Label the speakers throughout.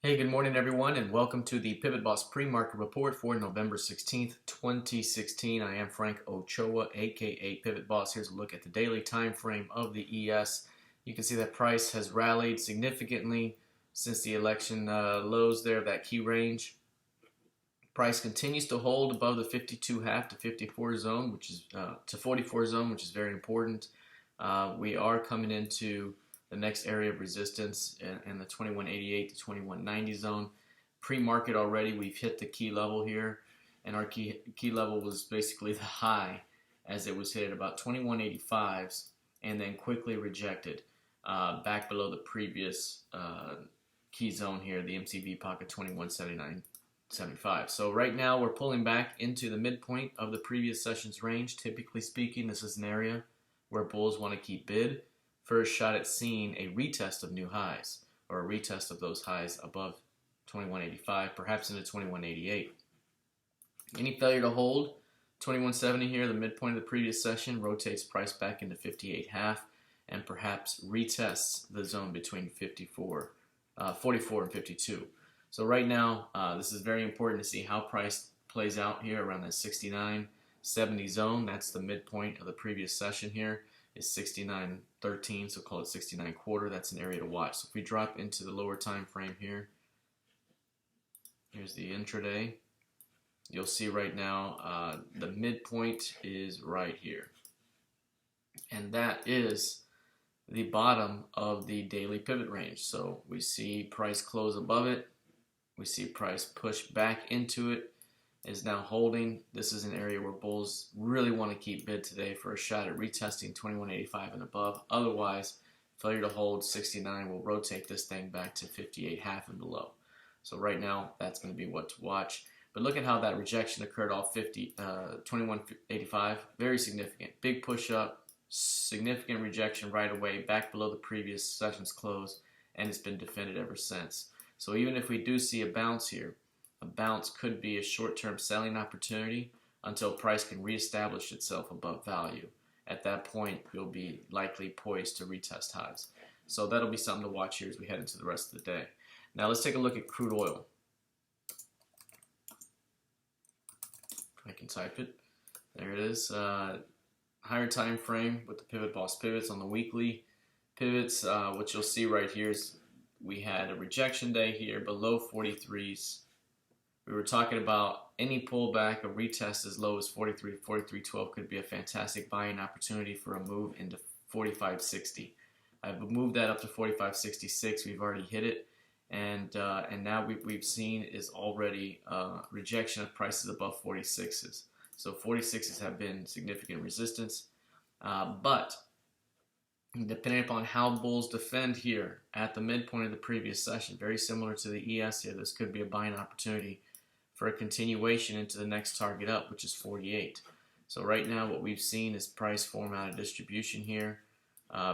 Speaker 1: Hey, good morning everyone, and welcome to the PivotBoss Pre-Market Report for November 16th, 2016. I am Frank Ochoa, aka PivotBoss. Here's a look at the daily time frame of the ES. You can see that price has rallied significantly since the election lows there, that key range. Price continues to hold above the 52.5 to 54 zone, which is to 44 zone, which is very important. We are coming into the next area of resistance in the 2188 to 2190 zone. Pre-market already, we've hit the key level here, and our key level was basically the high as it was hit at about 2185s and then quickly rejected back below the previous key zone here, the MCV pocket 2179.75. So right now we're pulling back into the midpoint of the previous session's range. Typically speaking, this is an area where bulls want to keep bid. First shot at seeing a retest of new highs, or a retest of those highs above 2185, perhaps into 2188. Any failure to hold 2170 here, the midpoint of the previous session, rotates price back into 58.5 and perhaps retests the zone between 44 and 52. So right now, this is very important to see how price plays out here around that 69.70 zone. That's the midpoint of the previous session here. Is 69.13, so call it 69.25. That's an area to watch. So if we drop into the lower time frame here, here's the intraday. You'll see right now the midpoint is right here, and that is the bottom of the daily pivot range. So we see price close above it. We see price push back into it. Is now holding. This is an area where bulls really want to keep bid today for a shot at retesting 2185 and above. Otherwise, failure to hold 69 will rotate this thing back to 58.5 and below. So right now, that's going to be what to watch. But look at how that rejection occurred off 2185. Very significant. Big push up, significant rejection right away, back below the previous session's close, and it's been defended ever since. So even if we do see a bounce here, a bounce could be a short-term selling opportunity until price can reestablish itself above value. At that point, you'll be likely poised to retest highs. So that'll be something to watch here as we head into the rest of the day. Now let's take a look at crude oil. I can type it. There it is. Higher time frame with the PivotBoss pivots on the weekly pivots. What you'll see right here is we had a rejection day here below 43s. We were talking about any pullback, a retest as low as 43 to 43.12 could be a fantastic buying opportunity for a move into 45.60. I've moved that up to 45.66. We've already hit it, and now we've seen is already rejection of prices above 46s. So 46s have been significant resistance, but depending upon how bulls defend here at the midpoint of the previous session, very similar to the ES here, this could be a buying opportunity for a continuation into the next target up, which is 48. So right now what we've seen is price form out of distribution here,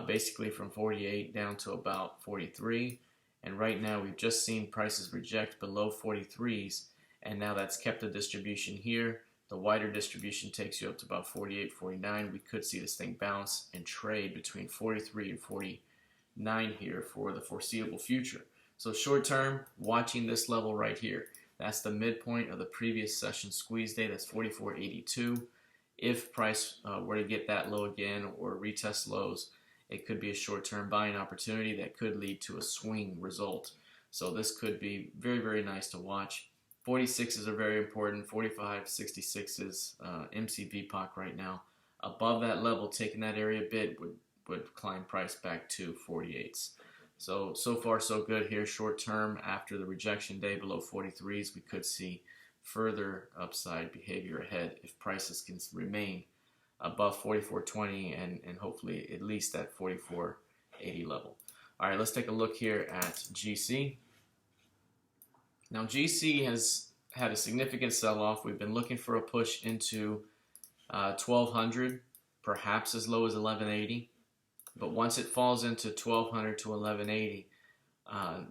Speaker 1: basically from 48 down to about 43. And right now we've just seen prices reject below 43s, and now that's kept the distribution here. The wider distribution takes you up to about 48, 49. We could see this thing bounce and trade between 43 and 49 here for the foreseeable future. So short term, watching this level right here. That's the midpoint of the previous session squeeze day. That's 44.82. If price were to get that low again or retest lows, it could be a short-term buying opportunity that could lead to a swing result. So this could be very, very nice to watch. 46s are very important. 45, 66s, MCV POC right now. Above that level, taking that area bid would climb price back to 48s. So far so good here short term. After the rejection day below 43s, we could see further upside behavior ahead if prices can remain above 44.20 and hopefully at least that 44.80 level. All right, let's take a look here at GC. Now GC has had a significant sell-off. We've been looking for a push into 1200, perhaps as low as 1180. But once it falls into 1200 to 1180,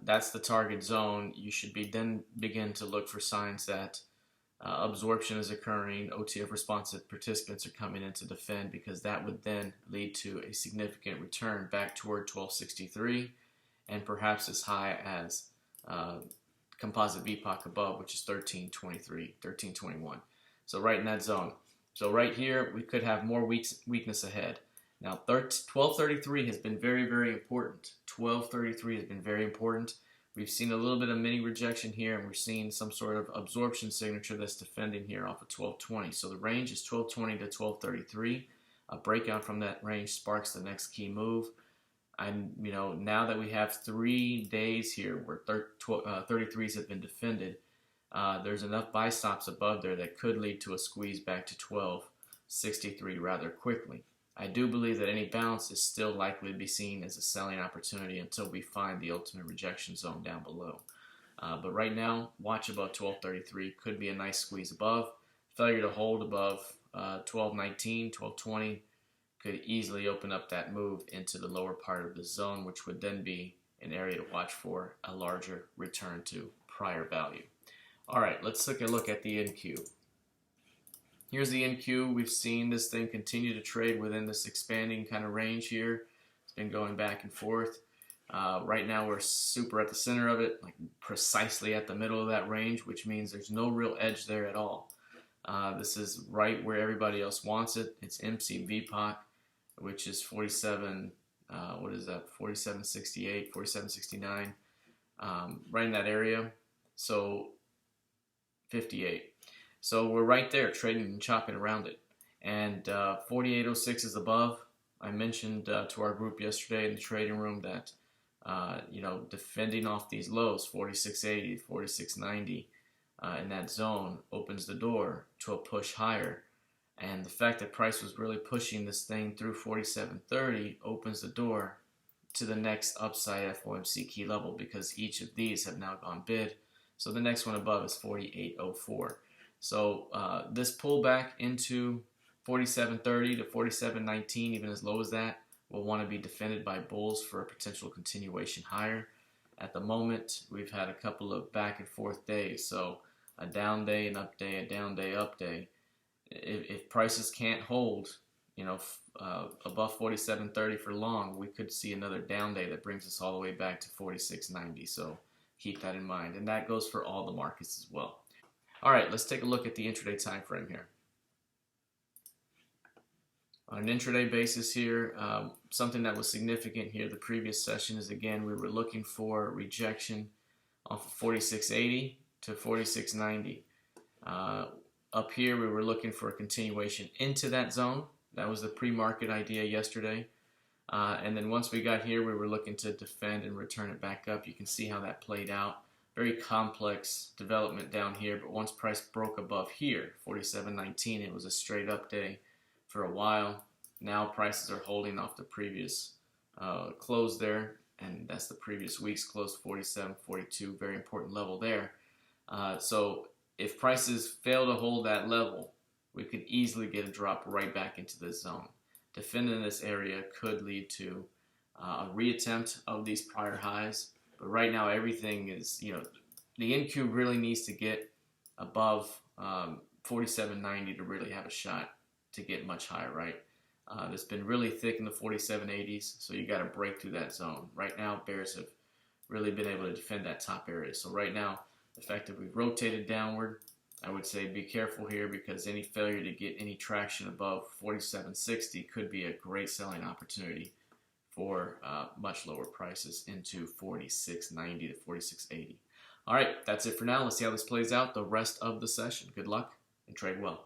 Speaker 1: that's the target zone. You should then begin to look for signs that absorption is occurring, OTF responsive participants are coming in to defend, because that would then lead to a significant return back toward 1263 and perhaps as high as composite VPOC above, which is 1323, 1321. So right in that zone. So right here, we could have more weakness ahead. Now, 1233 has been very, very important. 1233 has been very important. We've seen a little bit of mini rejection here, and we're seeing some sort of absorption signature that's defending here off of 1220. So the range is 1220 to 1233. A breakout from that range sparks the next key move. And now that we have 3 days here where 33s have been defended, there's enough buy stops above there that could lead to a squeeze back to 1263 rather quickly. I do believe that any bounce is still likely to be seen as a selling opportunity until we find the ultimate rejection zone down below. But right now, watch above 1233. Could be a nice squeeze above. Failure to hold above 1219, 1220 could easily open up that move into the lower part of the zone, which would then be an area to watch for a larger return to prior value. All right, let's take a look at the NQ. Here's the NQ. We've seen this thing continue to trade within this expanding kind of range here. It's been going back and forth. Right now we're super at the center of it, like precisely at the middle of that range, which means there's no real edge there at all. This is right where everybody else wants it. It's MC VPOC, which is 47, what is that, 4768, 4769, right in that area. So 58. So we're right there trading and chopping around it. And 4806 is above. I mentioned to our group yesterday in the trading room that, defending off these lows, 4680, 4690, in that zone opens the door to a push higher. And the fact that price was really pushing this thing through 4730 opens the door to the next upside FOMC key level, because each of these have now gone bid. So the next one above is 4804. So this pullback into 4730 to 4719, even as low as that, will want to be defended by bulls for a potential continuation higher. At the moment, we've had a couple of back and forth days. So a down day, an up day, a down day, up day. If prices can't hold, above 4730 for long, we could see another down day that brings us all the way back to 4690. So keep that in mind. And that goes for all the markets as well. All right, let's take a look at the intraday time frame here. On an intraday basis here, something that was significant here the previous session is, again, we were looking for rejection off of 4680 to 4690. Up here, we were looking for a continuation into that zone. That was the pre-market idea yesterday. And then once we got here, we were looking to defend and return it back up. You can see how that played out. Very complex development down here, but once price broke above here, 47.19, it was a straight up day for a while. Now prices are holding off the previous close there, and that's the previous week's close, 47.42, very important level there. So if prices fail to hold that level, we could easily get a drop right back into this zone. Defending this area could lead to a reattempt of these prior highs. But right now, everything is, the NQ really needs to get above 47.90 to really have a shot to get much higher, right? It's been really thick in the 47.80s, so you got to break through that zone. Right now, bears have really been able to defend that top area. So right now, the fact that we've rotated downward, I would say be careful here, because any failure to get any traction above 47.60 could be a great selling opportunity for much lower prices into 46.90 to 46.80. All right, that's it for now. Let's see how this plays out the rest of the session. Good luck and trade well.